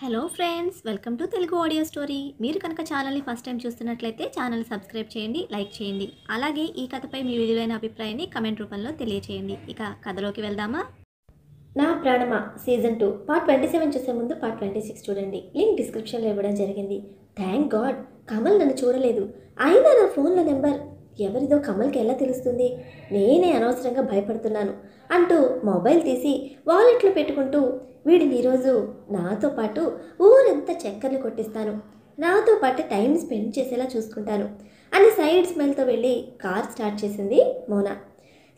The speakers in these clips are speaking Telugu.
Hello friends, welcome to Telugu audio story. మీరు కనుక ఛానల్ని ఫస్ట్ టైం చూస్తున్నట్లయితే ఛానల్ సబ్స్క్రైబ్ చేయండి, లైక్ చేయండి. అలాగే ఈ కథపై మీ విలువైన అభిప్రాయాన్ని కమెంట్ రూపంలో తెలియచేయండి. ఇక కథలోకి వెళ్దామా? నా ప్రాణమా సీజన్ 2 పార్ట్ 27 చూసే ముందు పార్ట్ 26 చూడండి. లింక్ డిస్క్రిప్షన్లో ఇవ్వడం జరిగింది. థ్యాంక్ గాడ్ కమల్ నన్ను చూడలేదు. అయినా నా ఫోన్లో నెంబర్ ఎవరిదో కమల్కి ఎలా తెలుస్తుంది? నేనే అనవసరంగా భయపడుతున్నాను అంటూ మొబైల్ తీసి వాలెట్లో పెట్టుకుంటూ వీడిని ఈరోజు నాతో పాటు ఊరంతా చక్కర్లు కొట్టిస్తాను, నాతో పాటు టైం స్పెండ్ చేసేలా చూసుకుంటాను అని సైడ్ స్మెల్తో వెళ్ళి కార్ స్టార్ట్ చేసింది మోనా.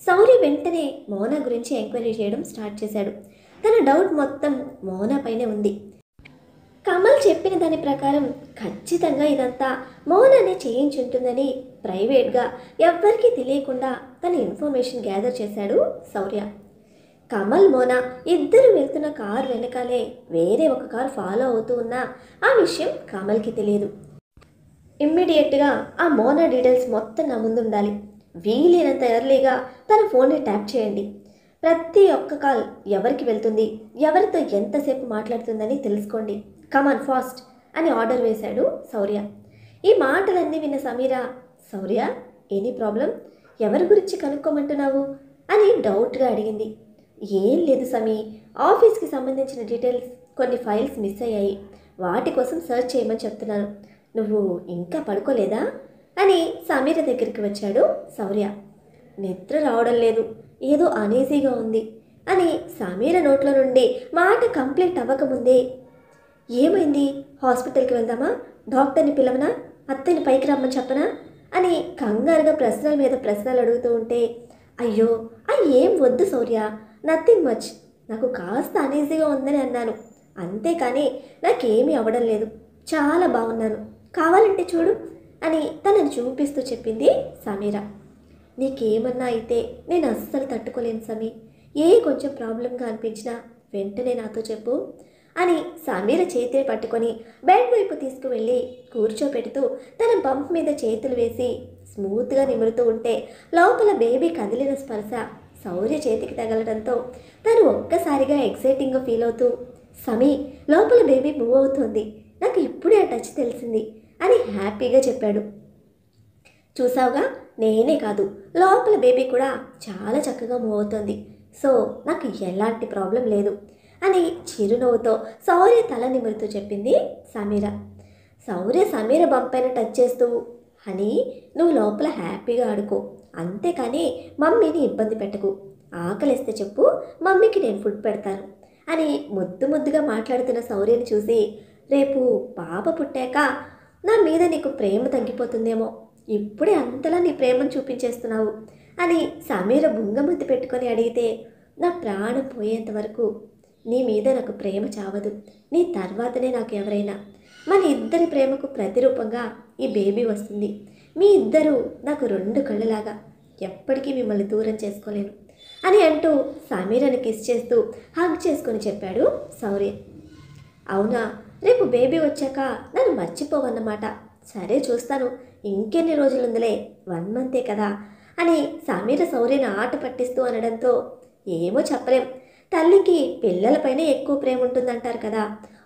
సౌర్య వెంటనే మోనా గురించి ఎంక్వైరీ చేయడం స్టార్ట్ చేశాడు. తన డౌట్ మొత్తం మోనా పైనే ఉంది. కమల్ చెప్పిన దాని ప్రకారం ఖచ్చితంగా ఇదంతా మోనానే చేయించుంటుందని ప్రైవేట్గా ఎవ్వరికీ తెలియకుండా తన ఇన్ఫర్మేషన్ గ్యాదర్ చేశాడు సౌర్య. కమల్ మోనా ఇద్దరు వెళ్తున్న కారు వెనకాలే వేరే ఒక కారు ఫాలో అవుతూ ఉన్నా ఆ విషయం కమల్కి తెలియదు. ఇమ్మీడియట్గా ఆ మోనా డీటెయిల్స్ మొత్తం నా ముందు ఉండాలి. వీలైనంత ఎర్లీగా తన ఫోన్ని ట్యాప్ చేయండి. ప్రతి ఒక్క కాల్ ఎవరికి వెళ్తుంది, ఎవరితో ఎంతసేపు మాట్లాడుతుందని తెలుసుకోండి. కమాన్ ఫాస్ట్ అని ఆర్డర్ వేశాడు సౌర్య. ఈ మాటలన్నీ విన్న సమీర, సౌర్య ఎనీ ప్రాబ్లం, ఎవరి గురించి కనుక్కోమంటున్నావు అని డౌట్గా అడిగింది. ఏం లేదు సమీ, ఆఫీస్కి సంబంధించిన డీటెయిల్స్ కొన్ని ఫైల్స్ మిస్ అయ్యాయి, వాటి కోసం సర్చ్ చేయమని చెప్తున్నాను. నువ్వు ఇంకా పడుకోలేదా అని సమీర దగ్గరికి వచ్చాడు సౌర్య. నిద్ర రావడం లేదు, ఏదో అనీజీగా ఉంది అని సమీర నోట్లో నుండి మాట కంప్లీట్ అవ్వకముందే, ఏమైంది, హాస్పిటల్కి వెళ్దామా, డాక్టర్ని పిలవనా, అత్తని పైకి రమ్మని చెప్పనా అని కంగారుగా ప్రశ్నల మీద ప్రశ్నలు అడుగుతూ ఉంటే, అయ్యో ఏం వద్దు సౌర్య, నథింగ్ మచ్, నాకు కాస్త అనీజీగా ఉందని అన్నాను, అంతేకాని నాకేమీ అవ్వడం లేదు, చాలా బాగున్నాను, కావాలంటే చూడు అని తనని చూపిస్తూ చెప్పింది సమీర. నీకేమన్నా అయితే నేను అస్సలు తట్టుకోలేను సమీ, ఏ కొంచెం ప్రాబ్లంగా అనిపించినా వెంటనే నాతో చెప్పు అని సమీర చేతిని పట్టుకొని బెడ్ వైపు తీసుకువెళ్ళి కూర్చోపెడుతూ తన పంప్ మీద చేతులు వేసి స్మూత్గా నిమురుతూ ఉంటే లోపల బేబీ కదిలిన స్పర్శ సౌర్య చేతికి తగలడంతో తను ఒక్కసారిగా ఎక్సైటింగ్గా ఫీల్ అవుతూ, సమీ లోపల బేబీ మూవ్ అవుతోంది, నాకు ఇప్పుడే ఆ టచ్ తెలిసింది అని హ్యాపీగా చెప్పాడు. చూసావుగా, నేనే కాదు లోపల బేబీ కూడా చాలా చక్కగా మూవ్ అవుతుంది, సో నాకు ఎలాంటి ప్రాబ్లం లేదు అని చిరునవ్వుతో శౌర్య తల నిమురుతూ చెప్పింది సమీర. శౌర్య సమీర బంపైన టచ్ చేస్తూ, హనీ నువ్వు లోపల హ్యాపీగా ఆడుకో, అంతేకాని మమ్మీని ఇబ్బంది పెట్టకు, ఆకలిస్తే చెప్పు, మమ్మీకి నేను ఫుడ్ పెడతాను అని ముద్దుగా మాట్లాడుతున్న శౌర్యని చూసి, రేపు పాప పుట్టాక నా మీద నీకు ప్రేమ తగ్గిపోతుందేమో, ఇప్పుడే అంతలా నీ ప్రేమను చూపించేస్తున్నావు అని సమీర బుంగముద్దు పెట్టుకొని అడిగితే, నా ప్రాణం పోయేంత వరకు నీ మీద నాకు ప్రేమ చావదు, నీ తర్వాతనే నాకు ఎవరైనా, మన ఇద్దరి ప్రేమకు ప్రతిరూపంగా ఈ బేబీ వస్తుంది, మీ ఇద్దరూ నాకు రెండు కళ్ళలాగా, ఎప్పటికీ మిమ్మల్ని దూరం చేసుకోలేను అని అంటూ సమీరని కిస్ చేస్తూ హగ్ చేసుకొని చెప్పాడు శౌర్య. అవునా, రేపు బేబీ వచ్చాక నన్ను మర్చిపోవన్నమాట, సరే చూస్తాను, ఇంకెన్ని రోజులుందిలే, 1 మంతే కదా అని సమీర శౌర్యని ఆట పట్టిస్తూ అనడంతో, ఏమో చెప్పలేం, తల్లికి పిల్లలపైనే ఎక్కువ ప్రేమ ఉంటుందంటారు కదా,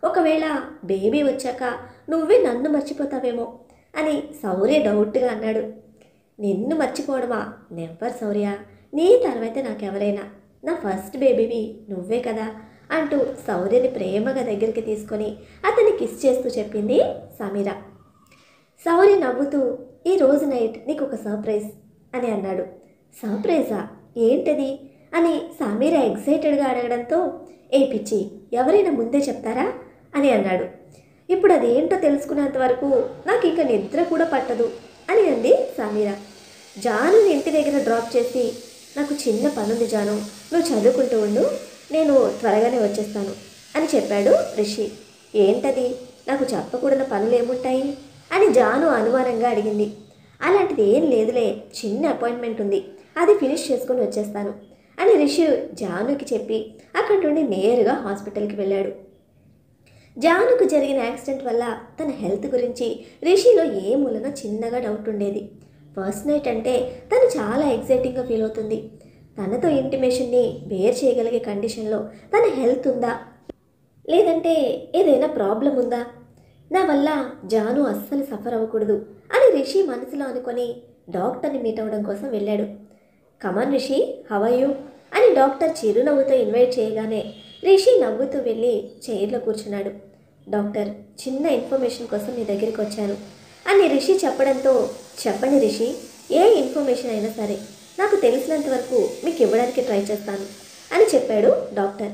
ఒకవేళ బేబీ వచ్చాక నువ్వే నన్ను మర్చిపోతావేమో అని శౌర్య డౌట్గా అన్నాడు. నిన్ను మర్చిపోవడమా, నెవ్వర్ శౌర్య, నీ తర్వాత నాకెవరైనా, నా ఫస్ట్ బేబీవి నువ్వే కదా అంటూ శౌర్యని ప్రేమగా దగ్గరికి తీసుకొని అతన్ని కిస్ చేస్తూ చెప్పింది సమీర. శౌర్య నవ్వుతూ, ఈరోజు నైట్ నీకు ఒక సర్ప్రైజ్ అని అన్నాడు. సర్ప్రైజా, ఏంటది అని సమీర ఎక్సైటెడ్గా అడగడంతో, ఏ పిచ్చి, ఎవరైనా ముందే చెప్తారా అని అన్నాడు. ఇప్పుడు అదేంటో తెలుసుకునేంత వరకు నాకు ఇంకా నిద్ర కూడా పట్టదు అని అంది సమీర. జానుని ఇంటి దగ్గర డ్రాప్ చేసి, నాకు చిన్న పనుంది జాను, నువ్వు చదువుకుంటూ ఉండు, నేను త్వరగానే వచ్చేస్తాను అని చెప్పాడు రిషి. ఏంటది, నాకు చెప్పకూడని పనులు ఏముంటాయి అని జాను అనుమానంగా అడిగింది. అలాంటిది ఏం లేదులే, చిన్న అపాయింట్మెంట్ ఉంది, అది ఫినిష్ చేసుకొని వచ్చేస్తాను అని రిషి జానుకి చెప్పి అక్కడి నుండి నేరుగా హాస్పిటల్కి వెళ్ళాడు. జానుకు జరిగిన యాక్సిడెంట్ వల్ల తన హెల్త్ గురించి రిషిలో ఏ మూలన చిన్నగా డౌట్ ఉండేది. ఫస్ట్ నైట్ అంటే తను చాలా ఎక్సైటింగ్గా ఫీల్ అవుతుంది. తనతో ఇంటిమేషన్ని బేర్ చేయగలిగే కండిషన్లో తన హెల్త్ ఉందా లేదంటే ఏదైనా ప్రాబ్లం ఉందా? నా వల్ల జాను అస్సలు సఫర్ అవ్వకూడదు అని రిషి మనసులో అనుకొని డాక్టర్ని మీట్ అవ్వడం కోసం వెళ్ళాడు. కమాన్ రిషి, హౌ ఆర్ యూ అని డాక్టర్ చిరునవ్వుతో ఇన్వైట్ చేయగానే రిషి నవ్వుతూ వెళ్ళి చైర్లో కూర్చున్నాడు. డాక్టర్, చిన్న ఇన్ఫర్మేషన్ కోసం మీ దగ్గరికి వచ్చాను అని రిషి చెప్పడంతో, చెప్పండి రిషి, ఏ ఇన్ఫర్మేషన్ అయినా సరే నాకు తెలిసినంత వరకు మీకు ఇవ్వడానికి ట్రై చేస్తాను అని చెప్పాడు doctor.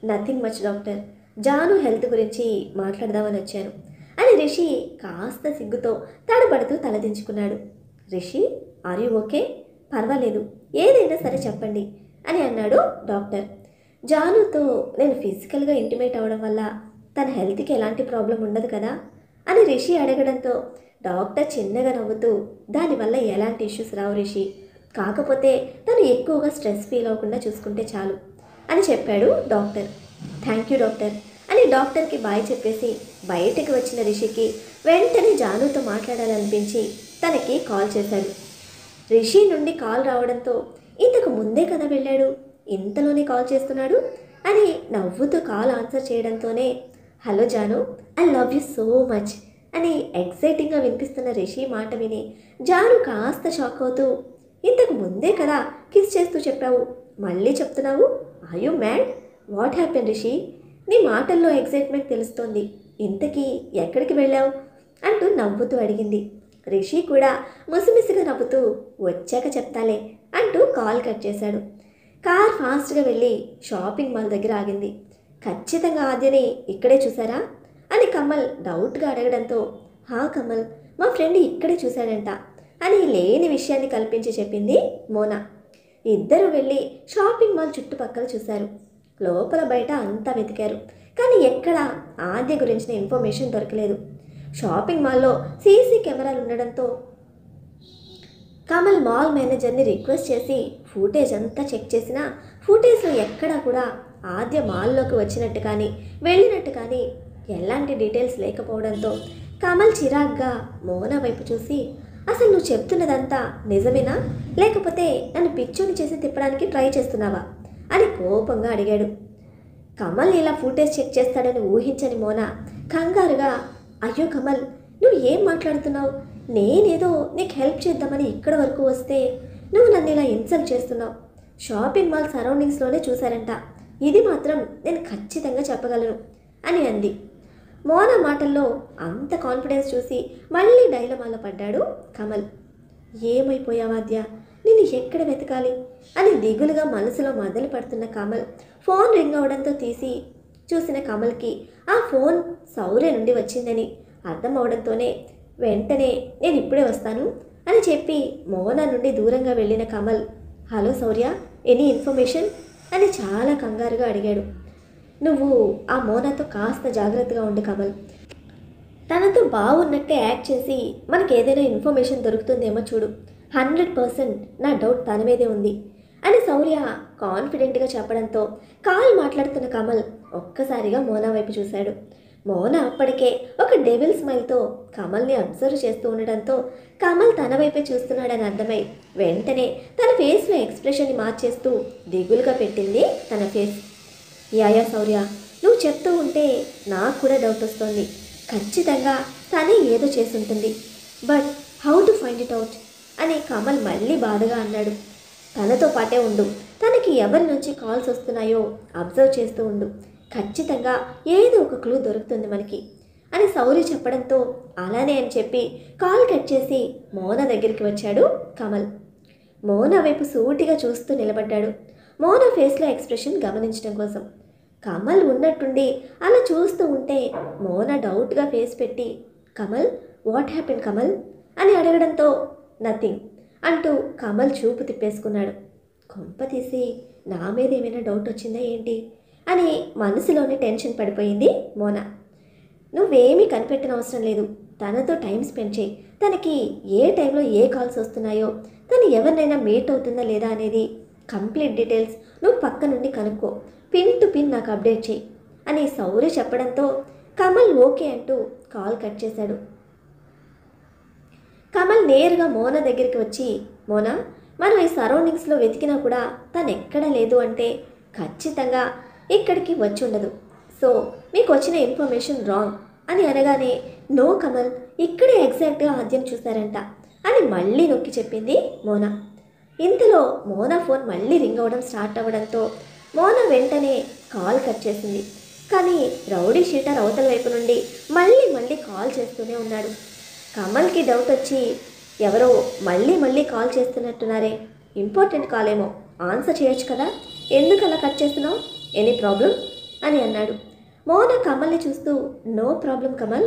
Nothing much doctor, Janu health గురించి మాట్లాడదామని వచ్చాను అని రిషి కాస్త సిగ్గుతో తడబడుతూ తలదించుకున్నాడు. Rishi, are you okay? పర్వాలేదు, ఏదైనా సరే చెప్పండి అని అన్నాడు డాక్టర్. జానుతో నేను ఫిజికల్గా ఇంటిమేట్ అవ్వడం వల్ల తన హెల్త్కి ఎలాంటి ప్రాబ్లం ఉండదు కదా అని రిషి అడగడంతో డాక్టర్ చిన్నగా నవ్వుతూ, దానివల్ల ఎలాంటి ఇష్యూస్ రావు రిషి, కాకపోతే తను ఎక్కువగా స్ట్రెస్ ఫీల్ అవ్వకుండా చూసుకుంటే చాలు అని చెప్పాడు డాక్టర్. థ్యాంక్ యూ డాక్టర్ అని డాక్టర్కి బాయ్ చెప్పేసి బయటికి వచ్చిన రిషికి వెంటనే జానుతో మాట్లాడాలనిపించి తనకి కాల్ చేశాడు. రిషి నుండి కాల్ రావడంతో ఇంతకు ముందే కదా వెళ్ళాడు, ఇంతలోనే కాల్ చేస్తున్నాడు అని నవ్వుతూ కాల్ ఆన్సర్ చేయడంతోనే, hello Janu, I love you so much అని ఎక్సైటింగ్గా వినిపిస్తున్న రిషి మాట విని జాను కాస్త షాక్ అవుతూ, ఇంతకు ముందే కదా కిస్ చేస్తూ చెప్పావు, మళ్ళీ చెప్తున్నావు, are you mad? What happen Rishi? నీ మాటల్లో ఎక్సైట్మెంట్ తెలుస్తోంది, ఇంతకీ ఎక్కడికి వెళ్ళావు అంటూ నవ్వుతూ అడిగింది. రిషి కూడా ముసిముసిగా నవ్వుతూ, వచ్చాక చెప్తాలే అంటూ కాల్ కట్ చేశాడు. కార్ ఫాస్ట్గా వెళ్ళి షాపింగ్ మాల్ దగ్గర ఆగింది. ఖచ్చితంగా ఆద్యని ఇక్కడే చూసారా అని కమల్ డౌట్గా అడగడంతో, హా కమల్, మా ఫ్రెండ్ ఇక్కడే చూశాడంట అని లేని విషయాన్ని కల్పించి చెప్పింది మోనా. ఇద్దరు వెళ్ళి షాపింగ్ మాల్ చుట్టుపక్కల చూశారు. లోపల బయట అంతా వెతికారు, కానీ ఎక్కడా ఆద్య గురించిన ఇన్ఫర్మేషన్ దొరకలేదు. షాపింగ్ మాల్లో సీసీ కెమెరాలు ఉండడంతో కమల్ మాల్ మేనేజర్ని రిక్వెస్ట్ చేసి ఫుటేజ్ అంతా చెక్ చేసినా ఫుటేజ్లో ఎక్కడా కూడా ఆద్య మాల్లోకి వచ్చినట్టు కానీ వెళ్ళినట్టు కానీ ఎలాంటి డీటెయిల్స్ లేకపోవడంతో కమల్ చిరాగ్గా మోనా వైపు చూసి, అసలు నువ్వు చెప్తున్నదంతా నిజమేనా, లేకపోతే నన్ను పిచ్చోని చేసి తిప్పడానికి ట్రై చేస్తున్నావా అని కోపంగా అడిగాడు. కమల్ ఇలా ఫుటేజ్ చెక్ చేస్తాడని ఊహించని మోనా కంగారుగా, అయ్యో కమల్, నువ్వు ఏం మాట్లాడుతున్నావు, నేనేదో నీకు హెల్ప్ చేద్దామని ఇక్కడ వరకు వస్తే నువ్వు నన్ను ఇలా ఇన్సల్ట్ చేస్తున్నావు, షాపింగ్ మాల్ సరౌండింగ్స్లోనే చూశారంట, ఇది మాత్రం నేను ఖచ్చితంగా చెప్పగలను అని అంది. మోనా మాటల్లో అంత కాన్ఫిడెన్స్ చూసి మళ్ళీ డైలమాలో పడ్డాడు కమల్. ఏమైపోయావాద్య, నిన్ను ఎక్కడ వెతకాలి అని దిగులుగా మనసులో మొదలు పడుతున్న కమల్ ఫోన్ రింగ్ అవడంతో తీసి చూసిన కమల్కి ఆ ఫోన్ శౌర్య నుండి వచ్చిందని అర్థం అవడంతోనే వెంటనే నేను ఇప్పుడే వస్తాను అని చెప్పి మోనా నుండి దూరంగా వెళ్ళిన కమల్, హలో శౌర్య, ఎనీ ఇన్ఫర్మేషన్ అని చాలా కంగారుగా అడిగాడు. నువ్వు ఆ మోనాతో కాస్త జాగ్రత్తగా ఉండు కమల్, తనతో బాగున్నట్టే యాక్ట్ చేసి మనకి ఏదైనా ఇన్ఫర్మేషన్ దొరుకుతుందేమో చూడు, 100% నా డౌట్ తన మీదే ఉంది అని శౌర్య కాన్ఫిడెంట్గా చెప్పడంతో కాల్ మాట్లాడుతున్న కమల్ ఒక్కసారిగా మోనా వైపు చూశాడు. మోనా అప్పటికే ఒక డెవిల్ స్మైల్తో కమల్ని అబ్జర్వ్ చేస్తూ ఉండడంతో కమల్ తన వైపే చూస్తున్నాడని అర్థమై వెంటనే తన ఫేస్లో ఎక్స్ప్రెషన్ని మార్చేస్తూ దిగులుగా పెట్టింది తన ఫేస్. యాయా శౌర్య, నువ్వు చెప్తూ ఉంటే నాకు కూడా డౌట్ వస్తుంది, ఖచ్చితంగా తనే ఏదో చేసి ఉంటుంది, but how to find it out అని కమల్ మళ్ళీ బాధగా అన్నాడు. తనతో పాటే ఉండు, తనకి ఎవరి నుంచి కాల్స్ వస్తున్నాయో అబ్జర్వ్ చేస్తూ ఉండు, ఖచ్చితంగా ఏదో ఒక క్లూ దొరుకుతుంది మనకి అని శౌర్య చెప్పడంతో అలానే అని చెప్పి కాల్ కట్ చేసి మోనా దగ్గరికి వచ్చాడు కమల్. మోనా వైపు సూటిగా చూస్తూ నిలబడ్డాడు, మోనా ఫేస్లో ఎక్స్ప్రెషన్ గమనించడం కోసం. కమల్ ఉన్నట్టుండి అలా చూస్తూ ఉంటే మోనా డౌట్గా ఫేస్ పెట్టి, కమల్, వాట్ హ్యాపెన్ కమల్ అని అడగడంతో నథింగ్ అంటూ కమల్ చూపు తిప్పేసుకున్నాడు. కొంప తీసి నా మీద ఏమైనా డౌట్ వచ్చిందా ఏంటి అని మనసులోనే టెన్షన్ పడిపోయింది మోనా. నువ్వేమీ కనిపెట్టిన అవసరం లేదు, తనతో టైం స్పెండ్ చేయి, తనకి ఏ టైంలో ఏ కాల్స్ వస్తున్నాయో, తను ఎవరినైనా మీట్ అవుతుందా లేదా అనేది కంప్లీట్ డీటెయిల్స్ నువ్వు పక్క నుండి కనుక్కో, పిన్ టు పిన్ నాకు అప్డేట్ చేయి అని శౌర్య చెప్పడంతో కమల్ ఓకే అంటూ కాల్ కట్ చేశాడు. కమల్ నేరుగా మోనా దగ్గరికి వచ్చి, మోనా, మనం ఈ సరౌండింగ్స్లో వెతికినా కూడా తను ఎక్కడా లేదు అంటే ఖచ్చితంగా ఇక్కడికి వచ్చి ఉండదు, సో మీకు వచ్చిన ఇన్ఫర్మేషన్ రాంగ్ అని అనగానే, నో కమల్, ఇక్కడే ఎగ్జాక్ట్గా ఆద్యం చూశారంట అని మళ్ళీ నొక్కి చెప్పింది మోనా. ఇంతలో మోనా ఫోన్ మళ్ళీ రింగ్ అవ్వడం స్టార్ట్ అవ్వడంతో మోనా వెంటనే కాల్ కట్ చేసింది. కానీ రౌడీ షీటర్ అవతల వైపు నుండి మళ్ళీ కాల్ చేస్తూనే ఉన్నాడు. కమల్కి డౌట్ వచ్చి, ఎవరో మళ్ళీ కాల్ చేస్తున్నట్టున్నారే, ఇంపార్టెంట్ కాల్ ఏమో, ఆన్సర్ చేయొచ్చు కదా, ఎందుకు అలా కట్ చేస్తున్నావు, ఎనీ ప్రాబ్లం అని అన్నాడు. మోనా కమల్ని చూస్తూ, నో ప్రాబ్లం కమల్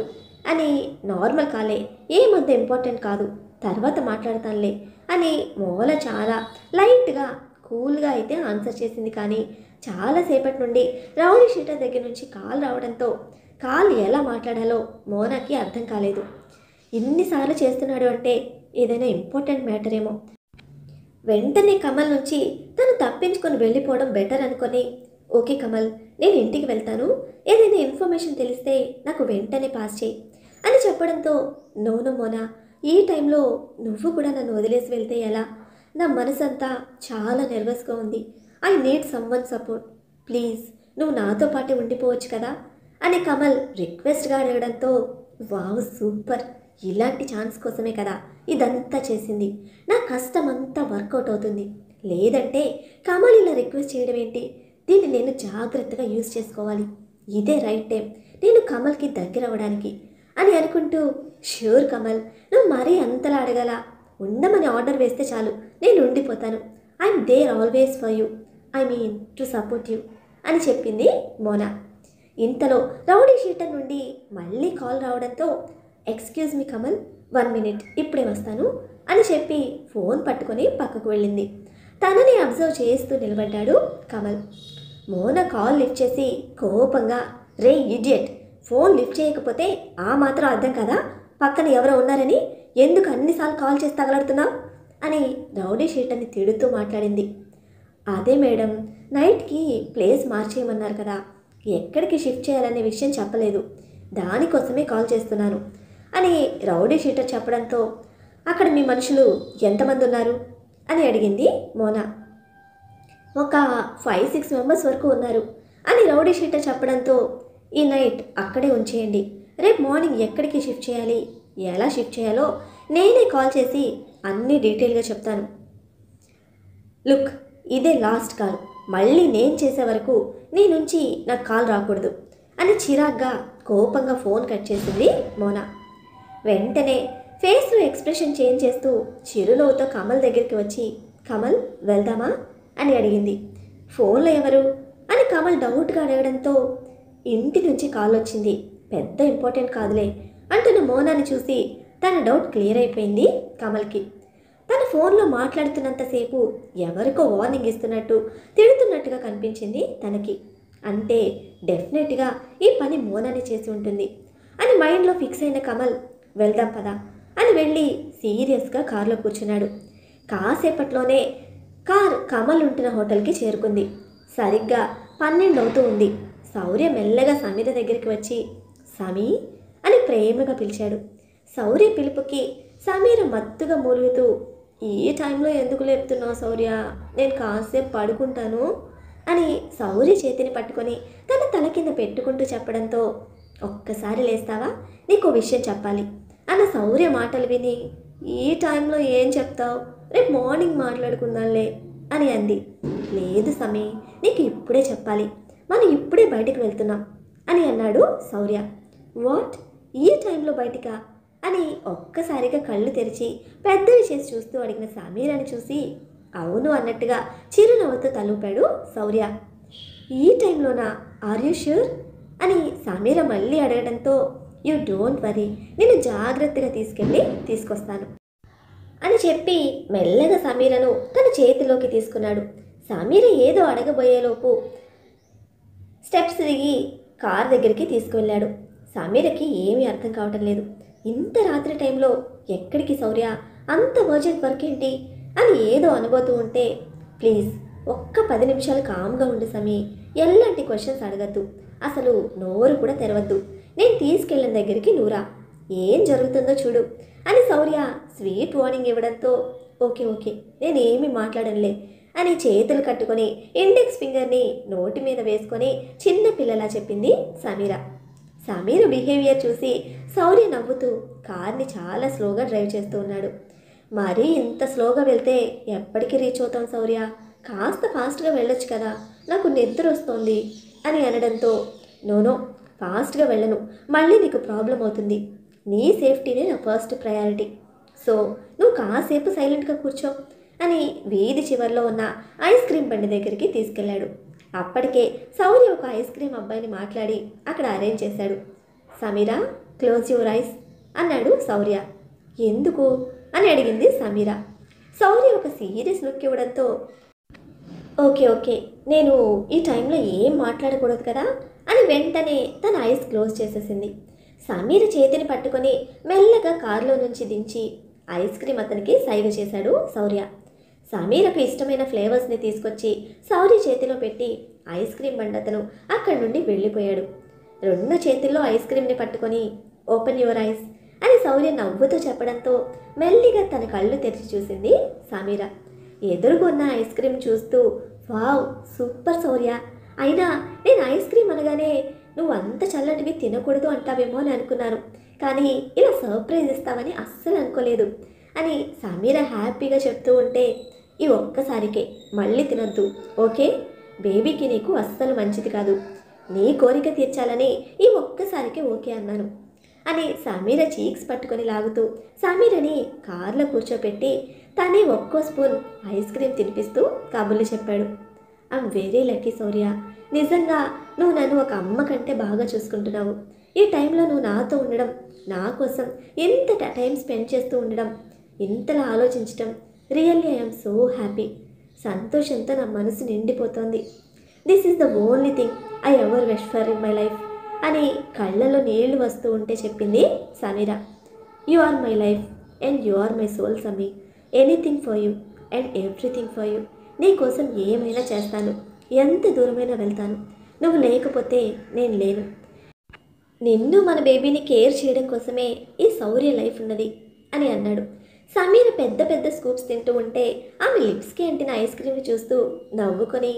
అని, నార్మల్ కాలే, ఏమంత ఇంపార్టెంట్ కాదు, తర్వాత మాట్లాడతానులే అని మోన చాలా లైట్గా కూల్గా అయితే ఆన్సర్ చేసింది. కానీ చాలాసేపటి నుండి రౌడీ షీటర్ దగ్గర నుంచి కాల్ రావడంతో కాల్ ఎలా మాట్లాడాలో మోనాకి అర్థం కాలేదు. ఇన్నిసార్లు చేస్తున్నాడు అంటే ఏదైనా ఇంపార్టెంట్ మ్యాటర్ ఏమో. వెంటనే కమల్ నుంచి తను తప్పించుకొని వెళ్ళిపోవడం బెటర్ అనుకొని, ఓకే కమల్, నేను ఇంటికి వెళ్తాను, ఏదైనా ఇన్ఫర్మేషన్ తెలిస్తే నాకు వెంటనే పాస్ చేయి అని చెప్పడంతో, నోను మోనా, ఈ టైంలో నువ్వు కూడా నన్ను వదిలేసి వెళ్తే ఎలా, నా మనసంతా చాలా నెర్వస్గా ఉంది, I need someone support, please నువ్వు నాతో పాటే ఉండిపోవచ్చు కదా అని కమల్ రిక్వెస్ట్గా అడగడంతో, వావ్ సూపర్, ఇలాంటి ఛాన్స్ కోసమే కదా ఇదంతా చేసింది, నా కష్టం అంతా వర్కౌట్ అవుతుంది, లేదంటే కమల్ ఇలా రిక్వెస్ట్ చేయడం ఏంటి, దీన్ని నేను జాగ్రత్తగా యూజ్ చేసుకోవాలి, ఇదే రైట్ టైం నేను కమల్కి దగ్గర అవ్వడానికి అని అనుకుంటూ, ష్యూర్ కమల్, నువ్వు మరీ అంతలా అడగల, ఉండమని ఆర్డర్ వేస్తే చాలు, నేను ఉండిపోతాను, I'm there always for you, I mean to support you అని చెప్పింది మోనా. ఇంతలో రౌడీ షీటర్ నుండి మళ్ళీ కాల్ రావడంతో, ఎక్స్క్యూజ్ మీ కమల్, 1 minute ఇప్పుడే వస్తాను అని చెప్పి ఫోన్ పట్టుకొని పక్కకు వెళ్ళింది. తనని అబ్జర్వ్ చేస్తూ నిలబడ్డాడు కమల్. మోనా కాల్ లిఫ్ట్ చేసి కోపంగా, రే ఇడియట్, ఫోన్ లిఫ్ట్ చేయకపోతే ఆ మాత్రం అర్థం కదా, పక్కన ఎవరో ఉన్నారని, ఎందుకు అన్నిసార్లు కాల్ చేసి తగలడుతున్నావు అని రౌడీ షీటర్ని తిడుతూ మాట్లాడింది. అదే మేడం, నైట్కి ప్లేస్ మార్చేయమన్నారు కదా, ఎక్కడికి షిఫ్ట్ చేయాలనే విషయం చెప్పలేదు, దానికోసమే కాల్ చేస్తున్నాను అని రౌడీ షీటర్ చెప్పడంతో, అక్కడ మీ మనుషులు ఎంతమంది ఉన్నారు అని అడిగింది మోనా. ఒక 5-6 మెంబర్స్ వరకు ఉన్నారు అని రౌడీ షీటర్ చెప్పడంతో, ఈ నైట్ అక్కడే ఉంచేయండి, రేపు మార్నింగ్ ఎక్కడికి షిఫ్ట్ చేయాలి, ఎలా షిఫ్ట్ చేయాలో నేనే కాల్ చేసి అన్నీ డీటెయిల్గా చెప్తాను. లుక్, ఇదే లాస్ట్ కాల్, మళ్ళీ నేను చేసే వరకు నీ నుంచి నాకు కాల్ రాకూడదు అని చిరాగ్గా కోపంగా ఫోన్ కట్ చేసింది మోనా. వెంటనే ఫేస్లో ఎక్స్ప్రెషన్ చేంజ్ చేస్తూ చిరునవ్వుతో కమల్ దగ్గరికి వచ్చి, కమల్ వెళ్దామా అని అడిగింది. ఫోన్లో ఎవరు అని కమల్ డౌట్గా అడగడంతో, ఇంటి నుంచి కాల్ వచ్చింది, పెద్ద ఇంపార్టెంట్ కాదులే అంటున్న మోనాని చూసి తన డౌట్ క్లియర్ అయిపోయింది కమల్కి. తన ఫోన్లో మాట్లాడుతున్నంతసేపు ఎవరికో వార్నింగ్ ఇస్తున్నట్టు తిడుతున్నట్టుగా కనిపించింది తనకి. అంటే డెఫినెట్గా ఈ పని మోనాని చేసి ఉంటుంది అని మైండ్లో ఫిక్స్ అయిన కమల్, వెళ్దాం పదా అని వెళ్ళి సీరియస్గా కారులో కూర్చున్నాడు. కాసేపట్లోనే కార్ కమల్ ఉంటున్న హోటల్కి చేరుకుంది. సరిగ్గా 12 అవుతూ ఉంది. శౌర్య మెల్లగా సమీర దగ్గరికి వచ్చి, సమీ అని ప్రేమగా పిలిచాడు. శౌర్య పిలుపుకి సమీర మత్తుగా మూలుగుతూ, ఈ టైంలో ఎందుకు లేపుతున్నావు శౌర్య, నేను కాసేపు పడుకుంటాను అని శౌర్య చేతిని పట్టుకొని తన తల కింద పెట్టుకుంటూ చెప్పడంతో, ఒక్కసారి లేస్తావా, నీకు విషయం చెప్పాలి అన్న శౌర్య మాటలు విని, ఈ టైంలో ఏం చెప్తావు, రేపు మార్నింగ్ మాట్లాడుకుందాంలే అని అంది. లేదు సమీ, నీకు ఇప్పుడే చెప్పాలి, మనం ఇప్పుడే బయటికి వెళ్తున్నాం అని అన్నాడు శౌర్య. వాట్, ఈ టైంలో బయటికా అని ఒక్కసారిగా కళ్ళు తెరిచి పెద్దవి చేసి చూస్తూ అడిగిన సమీరని చూసి, అవును అన్నట్టుగా చిరునవ్వుతో తలూపాడు శౌర్య. ఈ టైంలోనా, ఆర్ యూ ష్యూర్ అని సమీర మళ్ళీ అడగడంతో, యూ డోంట్ వరీ, నేను జాగ్రత్తగా తీసుకొస్తాను అని చెప్పి మెల్లగా సమీరను తన చేతిలోకి తీసుకున్నాడు. సమీర ఏదో అడగబోయేలోపు స్టెప్స్ దిగి కార్ దగ్గరికి తీసుకువెళ్ళాడు. సమీరకి ఏమీ అర్థం కావటం లేదు. ఇంత రాత్రి టైంలో ఎక్కడికి శౌర్య, అంత అర్జెంట్ వర్క్ ఏంటి అని ఏదో అనబోతూ ఉంటే, ప్లీజ్ ఒక్క 10 నిమిషాలు కామ్గా ఉండు సమీ, ఎలాంటి క్వశ్చన్స్ అడగద్దు, అసలు నోరు కూడా తెరవద్దు, నేను తీసుకెళ్ళిన దగ్గరికి నూరా, ఏం జరుగుతుందో చూడు అని శౌర్య స్వీట్ వార్నింగ్ ఇవ్వడంతో, ఓకే నేనేమీ మాట్లాడనులే అని చేతులు కట్టుకొని ఇండెక్స్ ఫింగర్ని నోటి మీద వేసుకొని చిన్న పిల్లలా చెప్పింది సమీర. సమీర బిహేవియర్ చూసి శౌర్య నవ్వుతూ కార్ని చాలా స్లోగా డ్రైవ్ చేస్తూ ఉన్నాడు. మరీ ఇంత స్లోగా వెళ్తే ఎప్పటికీ రీచ్ అవుతాం శౌర్య, కాస్త ఫాస్ట్గా వెళ్ళొచ్చు కదా, నాకు నిద్ర వస్తోంది అని అనడంతో, నోనో ఫాస్ట్గా వెళ్ళను, మళ్ళీ నీకు ప్రాబ్లం అవుతుంది, నీ సేఫ్టీనే నా ఫస్ట్ ప్రయారిటీ, సో నువ్వు కాసేపు సైలెంట్గా కూర్చో అని వీధి చివరిలో ఉన్న ఐస్ క్రీమ్ బండి దగ్గరికి తీసుకెళ్లాడు. అప్పటికే శౌర్య ఒక ఐస్ క్రీమ్ అబ్బాయిని మాట్లాడి అక్కడ అరేంజ్ చేశాడు. సమీరా, క్లోజ్ యువర్ ఐస్ అన్నాడు శౌర్య. ఎందుకు అని అడిగింది సమీర. శౌర్య ఒక సీరియస్ లుక్ ఇవ్వడంతో, ఓకే ఓకే, నేను ఈ టైంలో ఏం మాట్లాడకూడదు కదా అని వెంటనే తన ఐస్ క్లోజ్ చేసేసింది. సమీర చేతిని పట్టుకొని మెల్లగా కారులో నుంచి దించి ఐస్ క్రీమ్ అతనికి సైగ చేశాడు శౌర్య. సమీరకు ఇష్టమైన ఫ్లేవర్స్ని తీసుకొచ్చి శౌర్య చేతిలో పెట్టి ఐస్ క్రీమ్ బండి అతను అక్కడి నుండి వెళ్ళిపోయాడు. 2 చేతుల్లో ఐస్ క్రీమ్ని పట్టుకొని ఓపెన్ యువర్ ఐస్ అని శౌర్య నవ్వుతూ చెప్పడంతో మెల్లిగా తన కళ్ళు తెరిచి చూసింది సమీర. ఎదురుగున్న ఐస్ క్రీమ్ చూస్తూ, వావ్ సూపర్ శౌర్య, అయినా నేను ఐస్ క్రీమ్ అనగానే నువ్వు అంత చల్లటివి తినకూడదు అంటావేమో అని అనుకున్నాను, కానీ ఇలా సర్ప్రైజ్ ఇస్తావని అస్సలు అనుకోలేదు అని సమీర హ్యాపీగా చెప్తూ ఉంటే, ఈ ఒక్కసారికే మళ్ళీ తినొద్దు ఓకే, బేబీకి నీకు అస్సలు మంచిది కాదు, నీ కోరిక తీర్చాలని ఈ ఒక్కసారికి ఓకే అన్నాను అని సమీర చీక్స్ పట్టుకొని లాగుతూ సమీరని కార్లో కూర్చోపెట్టి తనే ఒక్కో స్పూన్ ఐస్ క్రీమ్ తినిపిస్తూ కబుర్లు చెప్పాడు. ఐఎమ్ వెరీ లక్కీ శౌర్య, నిజంగా నువ్వు నన్ను ఒక అమ్మ కంటే బాగా చూసుకుంటున్నావు. ఈ టైంలో నువ్వు నాతో ఉండడం, నా కోసం ఎంత టైం స్పెండ్ చేస్తూ ఉండడం, ఇంతలా ఆలోచించడం, రియల్లీ ఐఎమ్ సో హ్యాపీ. సంతోషంతో నా మనసు నిండిపోతోంది. This is the only thing I ever wish for in my life అని కళ్ళలో నీళ్లు వస్తూ ఉంటే చెప్పింది Sameera. You are my life and you are my soul Sami, anything for you and everything for you. నీ కోసం ఏమైనా చేస్తాను, ఎంత దూరమైనా వెళ్తాను, నువ్వు లేకపోతే నేను లేను. నిన్ను మన బేబీని కేర్ చేయడం కోసమే ఈ శౌర్య లైఫ్ ఉన్నది అని అన్నాడు. సమీర పెద్ద పెద్ద స్కూప్స్ తింటూ ఉంటే ఆమె లిప్స్కి అంటిన ఐస్ క్రీమ్ చూస్తూ నవ్వుకొని,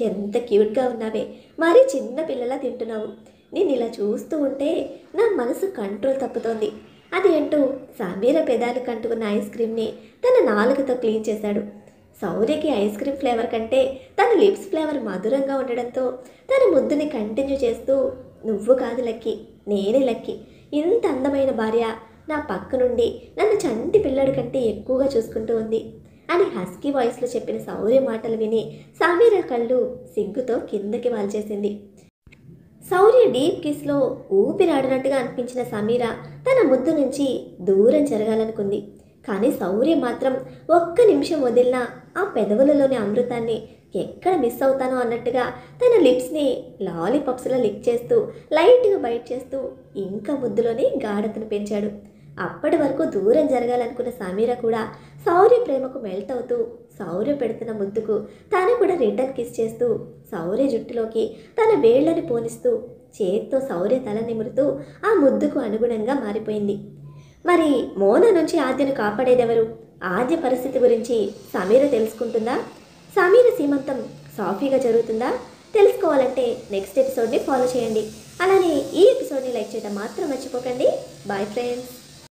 ఎంత క్యూట్గా ఉన్నావే, మరీ చిన్న పిల్లలా తింటున్నావు, నేను ఇలా చూస్తూ ఉంటే నా మనసు కంట్రోల్ తప్పుతోంది అది అంటూ సమీర పెదాలు కంటుకున్న ఐస్ క్రీమ్ని తన నాలుకతో క్లీన్ చేశాడు. శౌర్యకి ఐస్ క్రీమ్ ఫ్లేవర్ కంటే తన లిప్స్ ఫ్లేవర్ మధురంగా ఉండడంతో తన ముద్దుని కంటిన్యూ చేస్తూ, నువ్వు కాదు లక్కీ, నేనే లక్కీ, ఇంత అందమైన భార్య నా పక్క నుండి నన్ను చంటి పిల్లడి కంటే ఎక్కువగా చూసుకుంటూ ఉంది అని హస్కీ వాయిస్లో చెప్పిన శౌర్య మాటలు విని సమీర కళ్ళు సిగ్గుతో కిందకి వాల్చేసింది. శౌర్య డీప్ కిస్లో ఊపిరాడినట్టుగా అనిపించిన సమీర తన ముద్దు నుంచి దూరం జరగాలనుకుంది. కానీ శౌర్య మాత్రం ఒక్క నిమిషం వదిలినా ఆ పెదవులలోని అమృతాన్ని ఎక్కడ మిస్ అవుతానో అన్నట్టుగా తన లిప్స్ని లాలీపాప్స్లో లిక్ చేస్తూ లైట్గా బైట్ చేస్తూ ఇంకా ముద్దులోని గాఢతను పెంచాడు. అప్పటి వరకు దూరం జరగాలనుకున్న సమీర కూడా శౌర్య ప్రేమకు మెల్ట్ అవుతూ శౌర్య పెడుతున్న ముద్దుకు తాను కూడా రిటర్న్ కిస్ చేస్తూ శౌర్య జుట్టులోకి తన వేళ్లని పోనిస్తూ చేత్తో శౌర్య తల నిమురుతూ ఆ ముద్దుకు అనుగుణంగా మారిపోయింది. మరి మోన నుంచి ఆద్యను కాపాడేదెవరు? ఆద్య పరిస్థితి గురించి సమీర తెలుసుకుంటుందా? సమీర సీమంతం సాఫీగా జరుగుతుందా? తెలుసుకోవాలంటే నెక్స్ట్ ఎపిసోడ్ని ఫాలో చేయండి. అలానే ఈ ఎపిసోడ్ని లైక్ చేయడం మాత్రం మర్చిపోకండి. Bye friends.